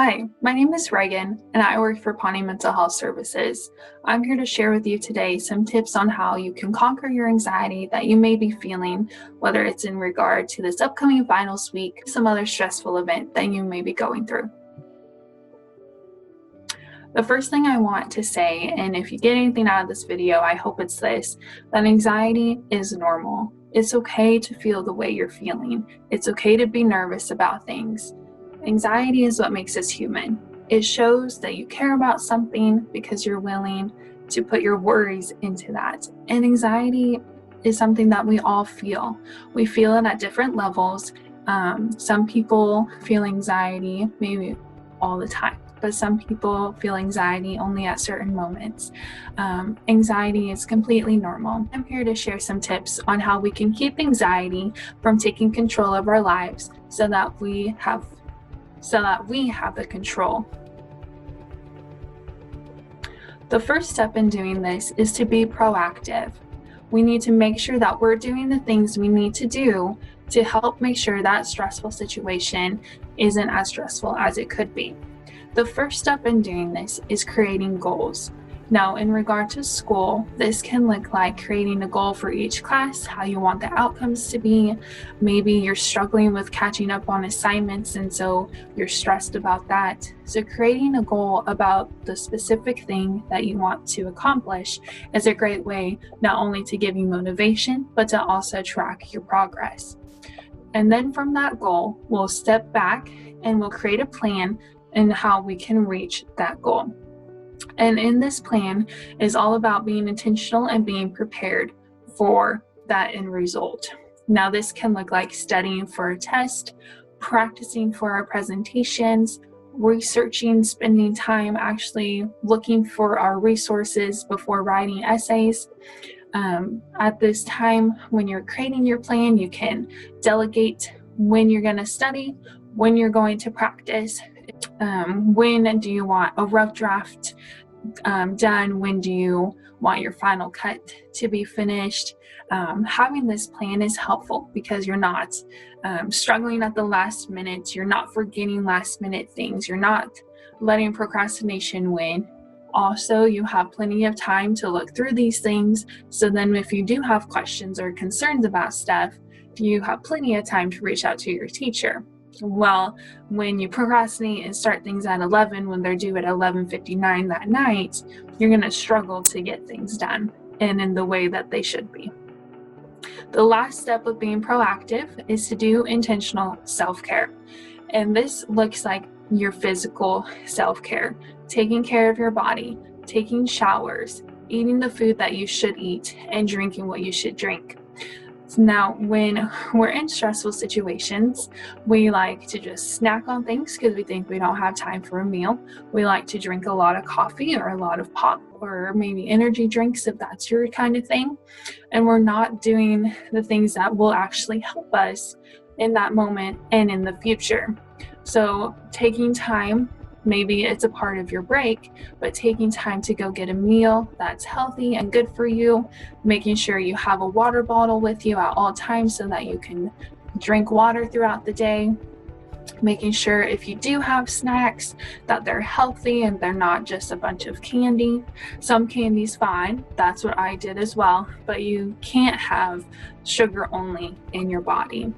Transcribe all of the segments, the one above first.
Hi, my name is Rheagan, and I work for Pawnee Mental Health Services. I'm here to share with you today some tips on how you can conquer your anxiety that you may be feeling, whether it's in regard to this upcoming finals week, some other stressful event that you may be going through. The first thing I want to say, and if you get anything out of this video, I hope it's this, that anxiety is normal. It's okay to feel the way you're feeling. It's okay to be nervous about things. Anxiety is what makes us human. It shows that you care about something because you're willing to put your worries into that. And anxiety is something that we all feel. We feel it at different levels. Some people feel anxiety maybe all the time, but some people feel anxiety only at certain moments. Anxiety is completely normal. I'm here to share some tips on how we can keep anxiety from taking control of our lives so that we have the control. The first step in doing this is to be proactive. We need to make sure that we're doing the things we need to do to help make sure that stressful situation isn't as stressful as it could be. The first step in doing this is creating goals. Now, in regard to school, this can look like creating a goal for each class, how you want the outcomes to be. Maybe you're struggling with catching up on assignments, and so you're stressed about that. So creating a goal about the specific thing that you want to accomplish is a great way not only to give you motivation, but to also track your progress. And then from that goal, we'll step back and we'll create a plan and how we can reach that goal. And in this plan is all about being intentional and being prepared for that end result. Now, this can look like studying for a test, practicing for our presentations, researching, spending time actually looking for our resources before writing essays. At this time, when you're creating your plan, you can delegate when you're going to study, when you're going to practice. When do you want a rough draft done? When do you want your final cut to be finished? Having this plan is helpful because you're not struggling at the last minute. You're not forgetting last minute things. You're not letting procrastination win. Also, you have plenty of time to look through these things. So then if you do have questions or concerns about stuff, you have plenty of time to reach out to your teacher. Well, when you procrastinate and start things at 11 when they're due at 11:59 that night, you're going to struggle to get things done and in the way that they should be. The last step of being proactive is to do intentional self-care. And this looks like your physical self-care, taking care of your body, taking showers, eating the food that you should eat, and drinking what you should drink. Now, when we're in stressful situations, we like to just snack on things because we think we don't have time for a meal. We like to drink a lot of coffee or a lot of pop or maybe energy drinks if that's your kind of thing. And we're not doing the things that will actually help us in that moment and in the future. So taking time, maybe it's a part of your break, but taking time to go get a meal that's healthy and good for you, making sure you have a water bottle with you at all times so that you can drink water throughout the day, making sure if you do have snacks that they're healthy and they're not just a bunch of candy. Some candy's fine, that's what I did as well, but you can't have sugar only in your body.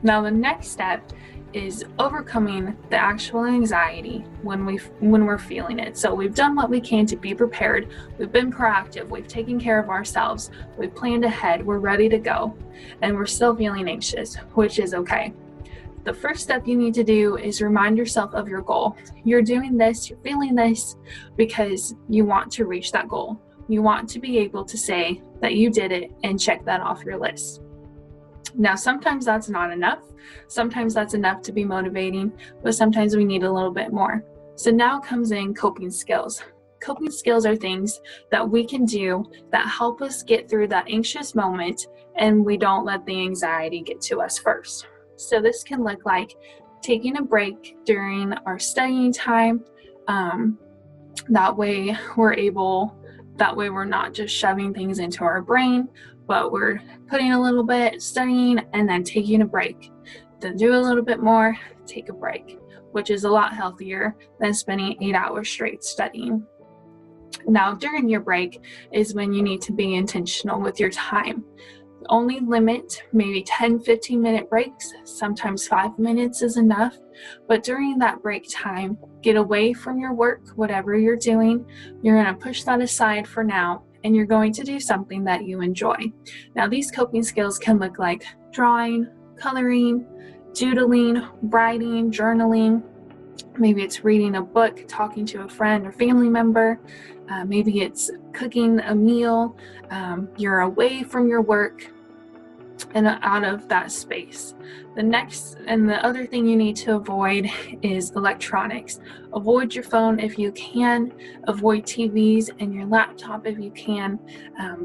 Now, the next step is overcoming the actual anxiety when we're feeling it. So we've done what we can to be prepared. We've been proactive. We've taken care of ourselves. We've planned ahead. We're ready to go. And we're still feeling anxious, which is okay. The first step you need to do is remind yourself of your goal. You're doing this, you're feeling this because you want to reach that goal. You want to be able to say that you did it and check that off your list. Now, sometimes that's not enough. Sometimes that's enough to be motivating, but sometimes we need a little bit more. So now comes in coping skills. Coping skills are things that we can do that help us get through that anxious moment and we don't let the anxiety get to us first. So this can look like taking a break during our studying time. That way we're not just shoving things into our brain, but we're putting a little bit, studying, and then taking a break. to do a little bit more, take a break, which is a lot healthier than spending 8 hours straight studying. Now, during your break is when you need to be intentional with your time. Only limit maybe 10-15 minute breaks. Sometimes 5 minutes is enough. But during that break time, get away from your work, whatever you're doing. You're going to push that aside for now, and you're going to do something that you enjoy. Now, these coping skills can look like drawing, coloring, doodling, writing, journaling. Maybe it's reading a book, talking to a friend or family member. Maybe it's cooking a meal. You're away from your work and out of that space. The next and the other thing you need to avoid is electronics. Avoid your phone if you can. Avoid TVs and your laptop if you can,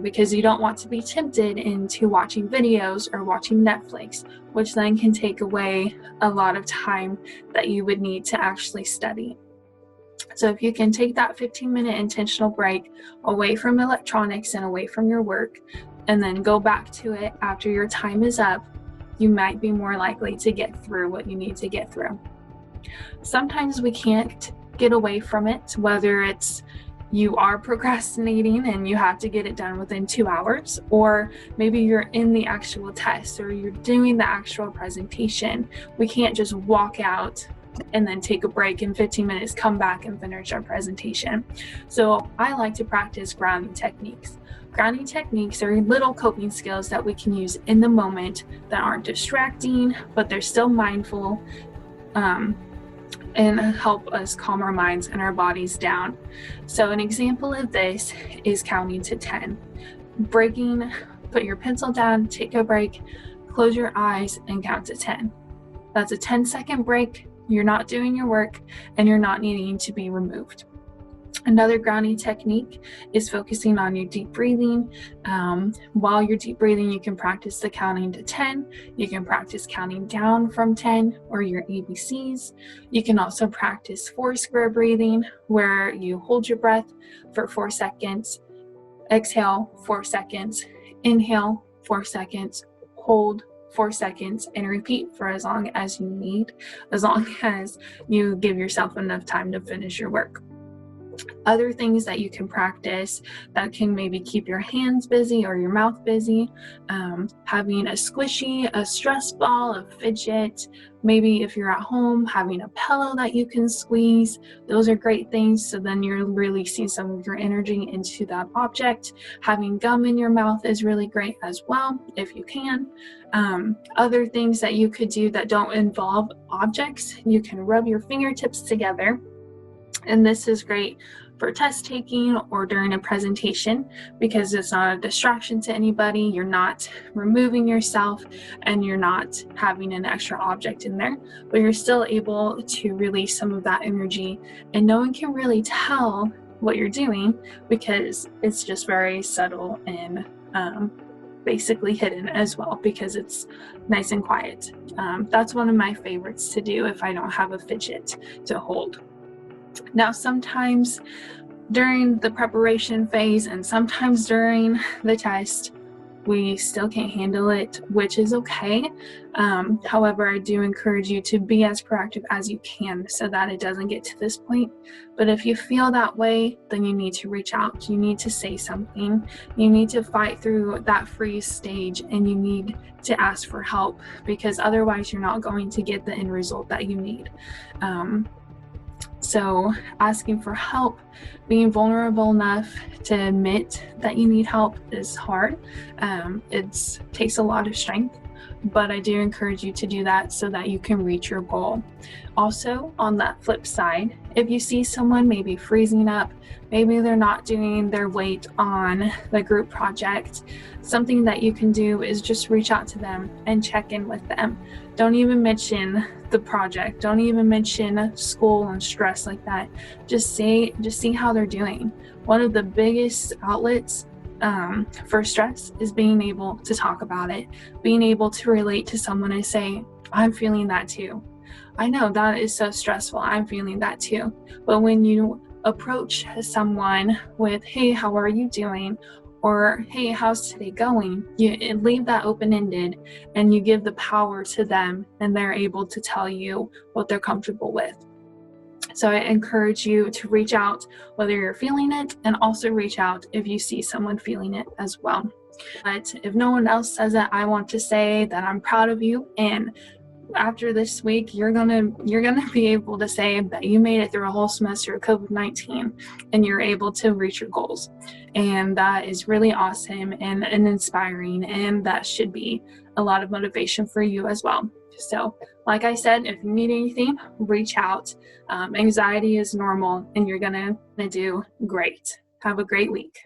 because you don't want to be tempted into watching videos or watching Netflix, which then can take away a lot of time that you would need to actually study. So if you can take that 15-minute intentional break away from electronics and away from your work, and then go back to it after your time is up, you might be more likely to get through what you need to get through. Sometimes we can't get away from it, whether it's you are procrastinating and you have to get it done within 2 hours, or maybe you're in the actual test or you're doing the actual presentation. We can't just walk out and then take a break in 15 minutes, come back and finish our presentation. So I like to practice grounding techniques. Grounding techniques are little coping skills that we can use in the moment that aren't distracting, but they're still mindful, and help us calm our minds and our bodies down. So an example of this is counting to 10. Put your pencil down, take a break, close your eyes and count to 10. That's a 10-second break. You're not doing your work and you're not needing to be removed. Another grounding technique is focusing on your deep breathing. While you're deep breathing, you can practice the counting to 10. You can practice counting down from 10 or your ABCs. You can also practice 4 square breathing, where you hold your breath for 4 seconds, exhale 4 seconds, inhale 4 seconds, hold 4 seconds, and repeat for as long as you need, as long as you give yourself enough time to finish your work. Other things that you can practice that can maybe keep your hands busy or your mouth busy, having a squishy, a stress ball, a fidget. Maybe if you're at home, having a pillow that you can squeeze. Those are great things. So then you're releasing some of your energy into that object. Having gum in your mouth is really great as well, if you can. Other things that you could do that don't involve objects, you can rub your fingertips together. And this is great for test taking or during a presentation, because it's not a distraction to anybody. You're not removing yourself and you're not having an extra object in there, but you're still able to release some of that energy, and no one can really tell what you're doing because it's just very subtle and basically hidden as well, because it's nice and quiet. That's one of my favorites to do if I don't have a fidget to hold. Now, sometimes during the preparation phase and sometimes during the test, we still can't handle it, which is okay. However, I do encourage you to be as proactive as you can so that it doesn't get to this point. But if you feel that way, then you need to reach out. You need to say something. You need to fight through that freeze stage, and you need to ask for help, because otherwise you're not going to get the end result that you need. So asking for help, being vulnerable enough to admit that you need help is hard. It takes a lot of strength, but I do encourage you to do that so that you can reach your goal. Also, on that flip side, if you see someone maybe freezing up, maybe they're not doing their weight on the group project, something that you can do is just reach out to them and check in with them. Don't even mention the project. Don't even mention school and stress like that. Just see how they're doing. One of the biggest outlets for stress is being able to talk about it, being able to relate to someone and say, I'm feeling that too. I know that is so stressful. I'm feeling that too. But when you approach someone with, hey, how are you doing? or hey, how's today going? You leave that open-ended, and you give the power to them, and they're able to tell you what they're comfortable with. So I encourage you to reach out whether you're feeling it, and also reach out if you see someone feeling it as well. But if no one else says it, I want to say that I'm proud of you, and after this week, you're gonna be able to say that you made it through a whole semester of COVID-19 and you're able to reach your goals. And that is really awesome and inspiring, and that should be a lot of motivation for you as well. So, like I said, if you need anything, reach out. Anxiety is normal, and you're gonna do great. Have a great week.